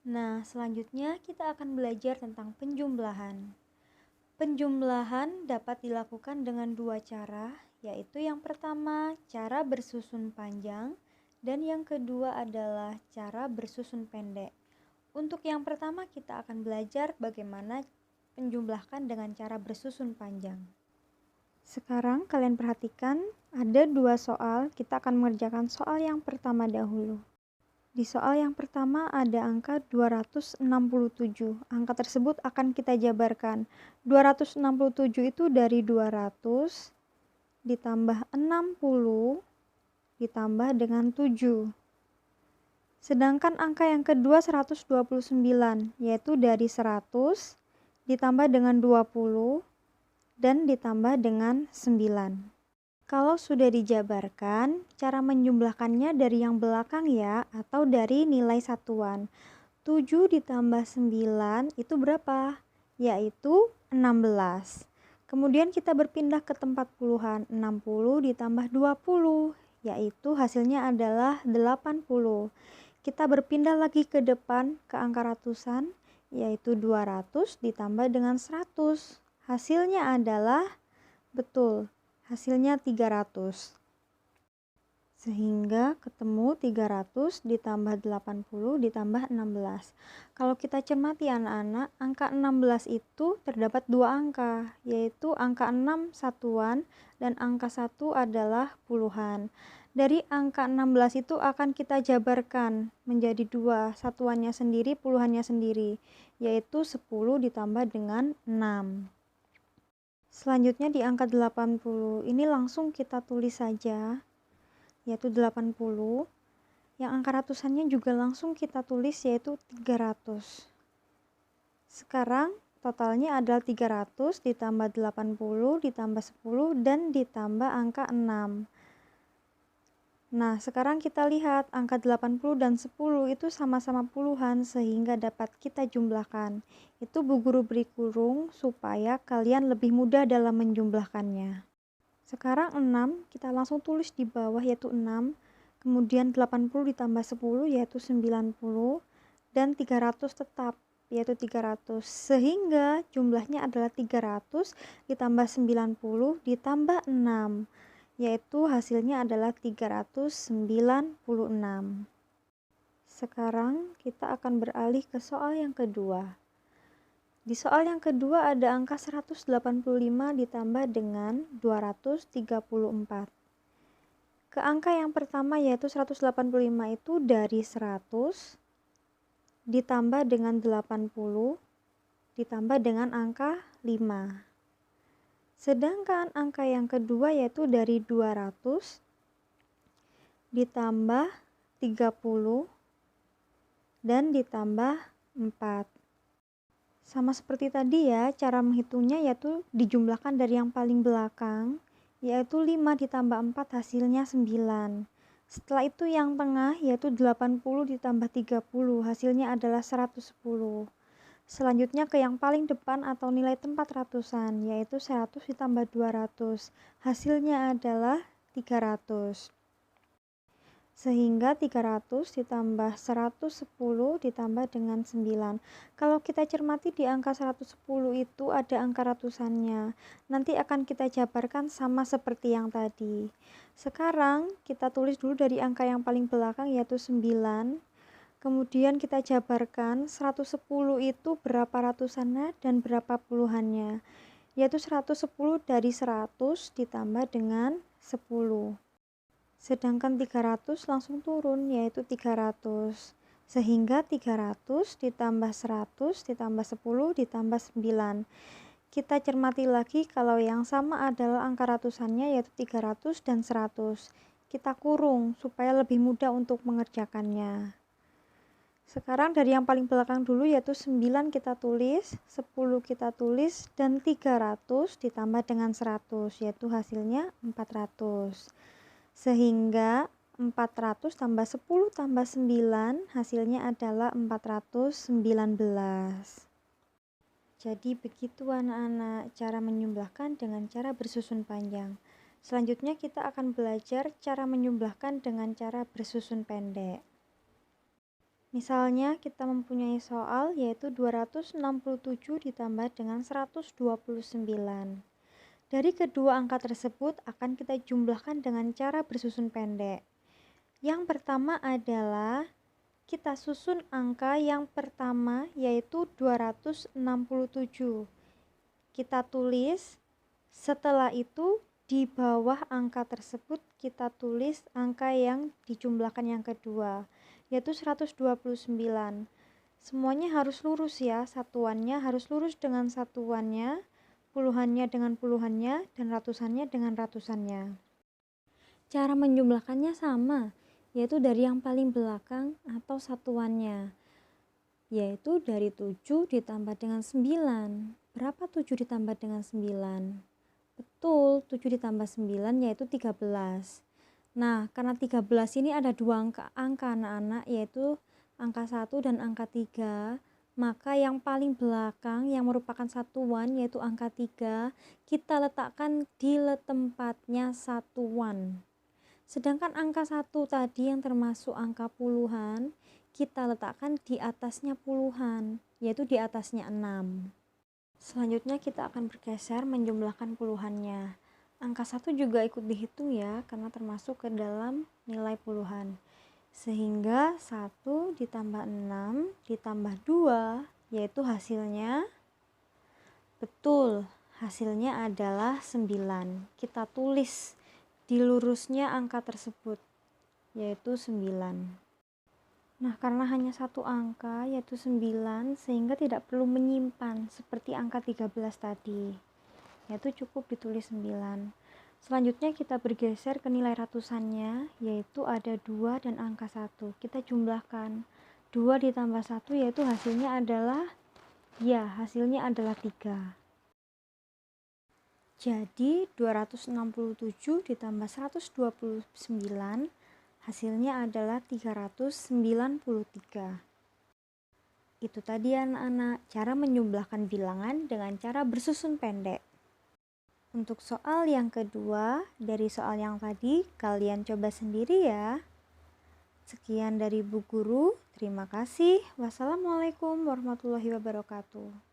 Nah, selanjutnya kita akan belajar tentang penjumlahan. Penjumlahan dapat dilakukan dengan dua cara, yaitu yang pertama cara bersusun panjang dan yang kedua adalah cara bersusun pendek. Untuk yang pertama kita akan belajar bagaimana penjumlahkan dengan cara bersusun panjang. Sekarang kalian perhatikan ada dua soal, kita akan mengerjakan soal yang pertama dahulu. Di soal yang pertama ada angka 267. Angka tersebut akan kita jabarkan. 267 itu dari 200 ditambah 60 ditambah dengan 7. Sedangkan angka yang kedua 129, yaitu dari 100 ditambah dengan 20 dan ditambah dengan 9. Kalau sudah dijabarkan, cara menjumlahkannya dari yang belakang ya, atau dari nilai satuan. 7 ditambah 9 itu berapa? Yaitu 16. Kemudian kita berpindah ke tempat puluhan. 60 ditambah 20, yaitu hasilnya adalah 80. Kita berpindah lagi ke depan ke angka ratusan, yaitu 200 ditambah dengan 100. Hasilnya adalah, betul, hasilnya 300. Sehingga ketemu 300 ditambah 80 ditambah 16. Kalau kita cermati anak-anak, angka 16 itu terdapat dua angka, yaitu angka 6 satuan dan angka 1 adalah puluhan. Dari angka 16 itu akan kita jabarkan menjadi dua, satuannya sendiri, puluhannya sendiri, yaitu 10 ditambah dengan 6. Selanjutnya di angka 80, ini langsung kita tulis saja, yaitu 80. Yang angka ratusannya juga langsung kita tulis, yaitu 300. Sekarang totalnya adalah 300 ditambah 80 ditambah 10 dan ditambah angka 6. Nah, sekarang kita lihat angka 80 dan 10 itu sama-sama puluhan sehingga dapat kita jumlahkan. Itu Bu Guru beri kurung supaya kalian lebih mudah dalam menjumlahkannya. Sekarang 6 kita langsung tulis di bawah, yaitu 6. Kemudian 80 ditambah 10 yaitu 90 dan 300 tetap yaitu 300. Sehingga jumlahnya adalah 300 ditambah 90 ditambah 6. Yaitu hasilnya adalah 396. Sekarang kita akan beralih ke soal yang kedua. Di soal yang kedua ada angka 185 ditambah dengan 234. Ke angka yang pertama yaitu 185 itu dari 100 ditambah dengan 80 ditambah dengan angka 5. Sedangkan angka yang kedua yaitu dari 200 ditambah 30 dan ditambah 4. Sama seperti tadi ya, cara menghitungnya yaitu dijumlahkan dari yang paling belakang, yaitu 5 ditambah 4 hasilnya 9. Setelah itu yang tengah yaitu 80 ditambah 30 hasilnya adalah 110. Selanjutnya ke yang paling depan atau nilai tempat ratusan, yaitu 100 ditambah 200. Hasilnya adalah 300. Sehingga 300 ditambah 110 ditambah dengan 9. Kalau kita cermati di angka 110 itu ada angka ratusannya. Nanti akan kita jabarkan sama seperti yang tadi. Sekarang kita tulis dulu dari angka yang paling belakang yaitu 9. Kemudian kita jabarkan 110 itu berapa ratusannya dan berapa puluhannya. Yaitu 110 dari 100 ditambah dengan 10. Sedangkan 300 langsung turun yaitu 300. Sehingga 300 ditambah 100 ditambah 10 ditambah 9. Kita cermati lagi kalau yang sama adalah angka ratusannya yaitu 300 dan 100. Kita kurung supaya lebih mudah untuk mengerjakannya. Sekarang dari yang paling belakang dulu yaitu 9 kita tulis, 10 kita tulis, dan 300 ditambah dengan 100 yaitu hasilnya 400. Sehingga 400 tambah 10 tambah 9 hasilnya adalah 419. Jadi begitu anak-anak cara menjumlahkan dengan cara bersusun panjang. Selanjutnya kita akan belajar cara menjumlahkan dengan cara bersusun pendek. Misalnya kita mempunyai soal yaitu 267 ditambah dengan 129. Dari kedua angka tersebut akan kita jumlahkan dengan cara bersusun pendek. Yang pertama adalah kita susun angka yang pertama yaitu 267. Kita tulis, setelah itu di bawah angka tersebut kita tulis angka yang dijumlahkan yang kedua yaitu 129. Semuanya harus lurus ya, satuannya harus lurus dengan satuannya, puluhannya dengan puluhannya, dan ratusannya dengan ratusannya. Cara menjumlahkannya sama, yaitu dari yang paling belakang atau satuannya, yaitu dari 7 ditambah dengan 9. Berapa 7 ditambah dengan 9? Betul, 7 ditambah 9 yaitu 13. Nah, karena 13 ini ada dua angka anak-anak, yaitu angka 1 dan angka 3, maka yang paling belakang yang merupakan satuan yaitu angka 3, kita letakkan di tempatnya satuan. Sedangkan angka 1 tadi yang termasuk angka puluhan, kita letakkan di atasnya puluhan, yaitu di atasnya 6. Selanjutnya kita akan bergeser menjumlahkan puluhannya. Angka 1 juga ikut dihitung ya, karena termasuk ke dalam nilai puluhan. Sehingga 1 ditambah 6 ditambah 2, yaitu hasilnya, betul, hasilnya adalah 9. Kita tulis di lurusnya angka tersebut, yaitu 9. Nah, karena hanya satu angka yaitu 9, sehingga tidak perlu menyimpan seperti angka 13 tadi, yaitu cukup ditulis 9. Selanjutnya kita bergeser ke nilai ratusannya, yaitu ada 2 dan angka 1. Kita jumlahkan 2 ditambah 1 yaitu hasilnya adalah 3. Jadi 267 ditambah 129 hasilnya adalah 393. Itu tadi anak-anak, cara menjumlahkan bilangan dengan cara bersusun pendek. Untuk soal yang kedua, dari soal yang tadi, kalian coba sendiri ya. Sekian dari Bu Guru, terima kasih. Wassalamualaikum warahmatullahi wabarakatuh.